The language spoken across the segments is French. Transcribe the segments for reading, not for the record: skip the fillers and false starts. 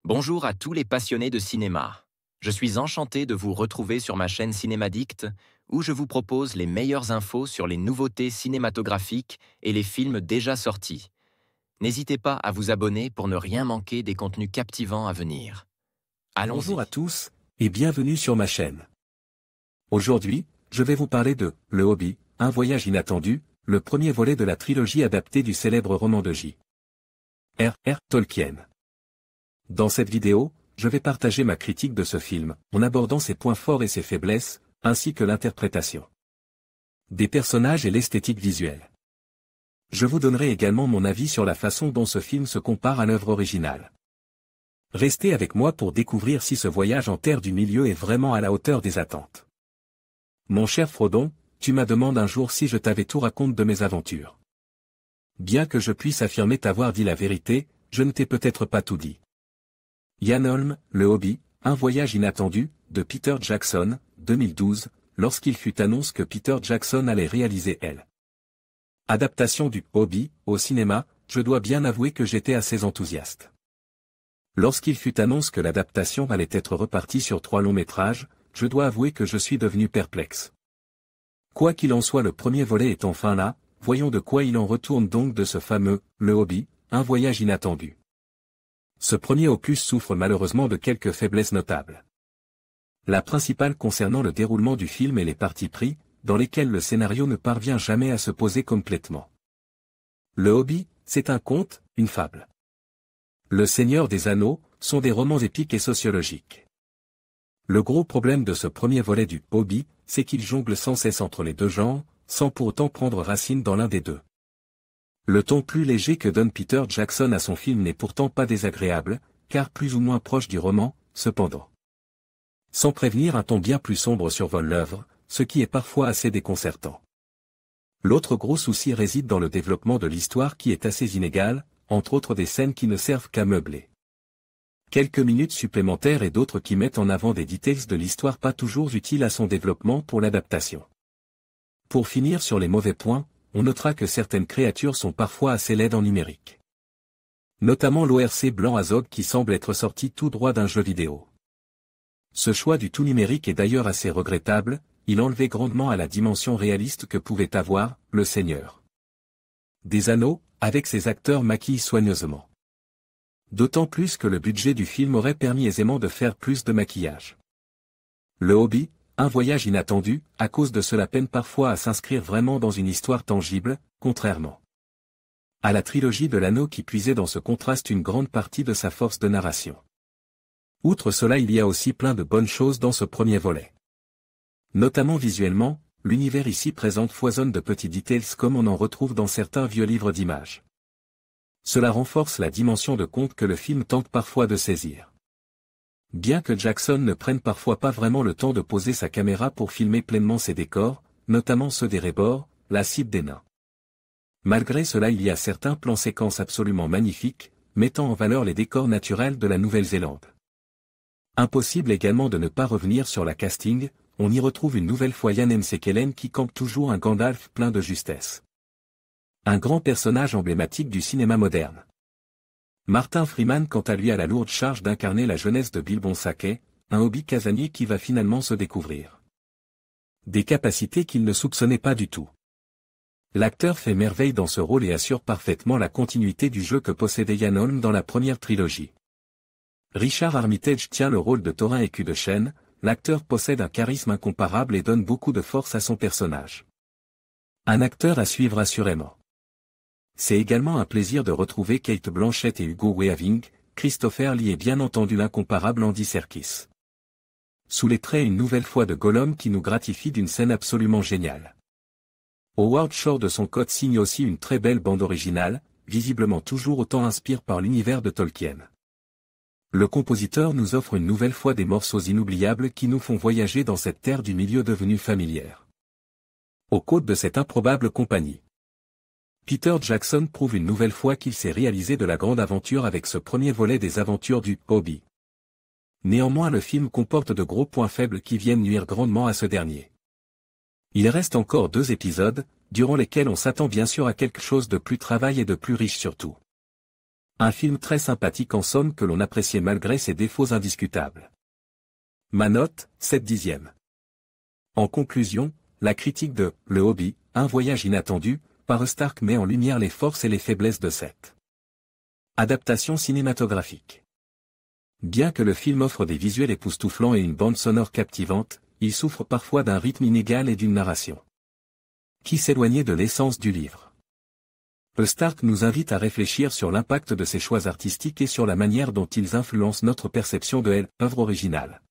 Bonjour à tous les passionnés de cinéma. Je suis enchanté de vous retrouver sur ma chaîne Cinémadicte, où je vous propose les meilleures infos sur les nouveautés cinématographiques et les films déjà sortis. N'hésitez pas à vous abonner pour ne rien manquer des contenus captivants à venir. Bonjour à Allons-y. tous, et bienvenue sur ma chaîne. Aujourd'hui, je vais vous parler de « Le Hobbit, un voyage inattendu », le premier volet de la trilogie adaptée du célèbre roman de J.R.R. Tolkien. Dans cette vidéo, je vais partager ma critique de ce film, en abordant ses points forts et ses faiblesses, ainsi que l'interprétation des personnages et l'esthétique visuelle. Je vous donnerai également mon avis sur la façon dont ce film se compare à l'œuvre originale. Restez avec moi pour découvrir si ce voyage en terre du milieu est vraiment à la hauteur des attentes. Mon cher Frodon, tu m'as demandé un jour si je t'avais tout raconté de mes aventures. Bien que je puisse affirmer t'avoir dit la vérité, je ne t'ai peut-être pas tout dit. Ian Holm, Le Hobbit, un voyage inattendu, de Peter Jackson, 2012, lorsqu'il fut annoncé que Peter Jackson allait réaliser elle. Adaptation du Hobbit, au cinéma, je dois bien avouer que j'étais assez enthousiaste. Lorsqu'il fut annoncé que l'adaptation allait être repartie sur 3 longs métrages, je dois avouer que je suis devenu perplexe. Quoi qu'il en soit, le premier volet est enfin là, voyons de quoi il en retourne donc de ce fameux « Le Hobbit, un voyage inattendu ». Ce premier opus souffre malheureusement de quelques faiblesses notables. La principale concernant le déroulement du film et les partis pris, dans lesquels le scénario ne parvient jamais à se poser complètement. Le Hobbit, c'est un conte, une fable. Le Seigneur des Anneaux, sont des romans épiques et sociologiques. Le gros problème de ce premier volet du Hobbit, c'est qu'il jongle sans cesse entre les deux genres, sans pour autant prendre racine dans l'un des deux. Le ton plus léger que donne Peter Jackson à son film n'est pourtant pas désagréable, car plus ou moins proche du roman, cependant. Sans prévenir, un ton bien plus sombre survole l'œuvre, ce qui est parfois assez déconcertant. L'autre gros souci réside dans le développement de l'histoire qui est assez inégal, entre autres des scènes qui ne servent qu'à meubler. Quelques minutes supplémentaires et d'autres qui mettent en avant des détails de l'histoire pas toujours utiles à son développement pour l'adaptation. Pour finir sur les mauvais points, on notera que certaines créatures sont parfois assez laides en numérique. Notamment l'ORC blanc Azog qui semble être sorti tout droit d'un jeu vidéo. Ce choix du tout numérique est d'ailleurs assez regrettable, il enlevait grandement à la dimension réaliste que pouvait avoir « Le Seigneur des Anneaux », avec ses acteurs maquillés soigneusement. D'autant plus que le budget du film aurait permis aisément de faire plus de maquillage. Le Hobbit, un voyage inattendu, à cause de cela peine parfois à s'inscrire vraiment dans une histoire tangible, contrairement à la trilogie de l'anneau qui puisait dans ce contraste une grande partie de sa force de narration. Outre cela, il y a aussi plein de bonnes choses dans ce premier volet. Notamment visuellement, l'univers ici présent foisonne de petits details comme on en retrouve dans certains vieux livres d'images. Cela renforce la dimension de conte que le film tente parfois de saisir. Bien que Jackson ne prenne parfois pas vraiment le temps de poser sa caméra pour filmer pleinement ses décors, notamment ceux des Rébors, la cible des nains. Malgré cela, il y a certains plans séquences absolument magnifiques, mettant en valeur les décors naturels de la Nouvelle-Zélande. Impossible également de ne pas revenir sur la casting, on y retrouve une nouvelle fois Ian McKellen qui campe toujours un Gandalf plein de justesse. Un grand personnage emblématique du cinéma moderne. Martin Freeman quant à lui a la lourde charge d'incarner la jeunesse de Bilbon Sackey, un hobby casanier qui va finalement se découvrir. Des capacités qu'il ne soupçonnait pas du tout. L'acteur fait merveille dans ce rôle et assure parfaitement la continuité du jeu que possédait Ian Holm dans la première trilogie. Richard Armitage tient le rôle de Thorin écu de chêne, l'acteur possède un charisme incomparable et donne beaucoup de force à son personnage. Un acteur à suivre assurément. C'est également un plaisir de retrouver Cate Blanchett et Hugo Weaving, Christopher Lee et bien entendu l'incomparable Andy Serkis. Sous les traits une nouvelle fois de Gollum qui nous gratifie d'une scène absolument géniale. Howard Shore de son côté signe aussi une très belle bande originale, visiblement toujours autant inspirée par l'univers de Tolkien. Le compositeur nous offre une nouvelle fois des morceaux inoubliables qui nous font voyager dans cette terre du milieu devenue familière. Aux côtes de cette improbable compagnie. Peter Jackson prouve une nouvelle fois qu'il sait réaliser de la grande aventure avec ce premier volet des aventures du Hobbit. Néanmoins, le film comporte de gros points faibles qui viennent nuire grandement à ce dernier. Il reste encore 2 épisodes, durant lesquels on s'attend bien sûr à quelque chose de plus travail et de plus riche surtout. Un film très sympathique en somme que l'on appréciait malgré ses défauts indiscutables. Ma note, 7/10. En conclusion, la critique de « Le Hobbit, un voyage inattendu » par Stark met en lumière les forces et les faiblesses de cette adaptation cinématographique. Bien que le film offre des visuels époustouflants et une bande sonore captivante, il souffre parfois d'un rythme inégal et d'une narration qui s'éloignait de l'essence du livre. Stark nous invite à réfléchir sur l'impact de ses choix artistiques et sur la manière dont ils influencent notre perception de l'œuvre originale.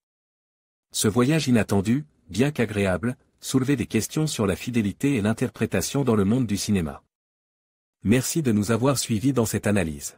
Ce voyage inattendu, bien qu'agréable, soulevait des questions sur la fidélité et l'interprétation dans le monde du cinéma. Merci de nous avoir suivis dans cette analyse.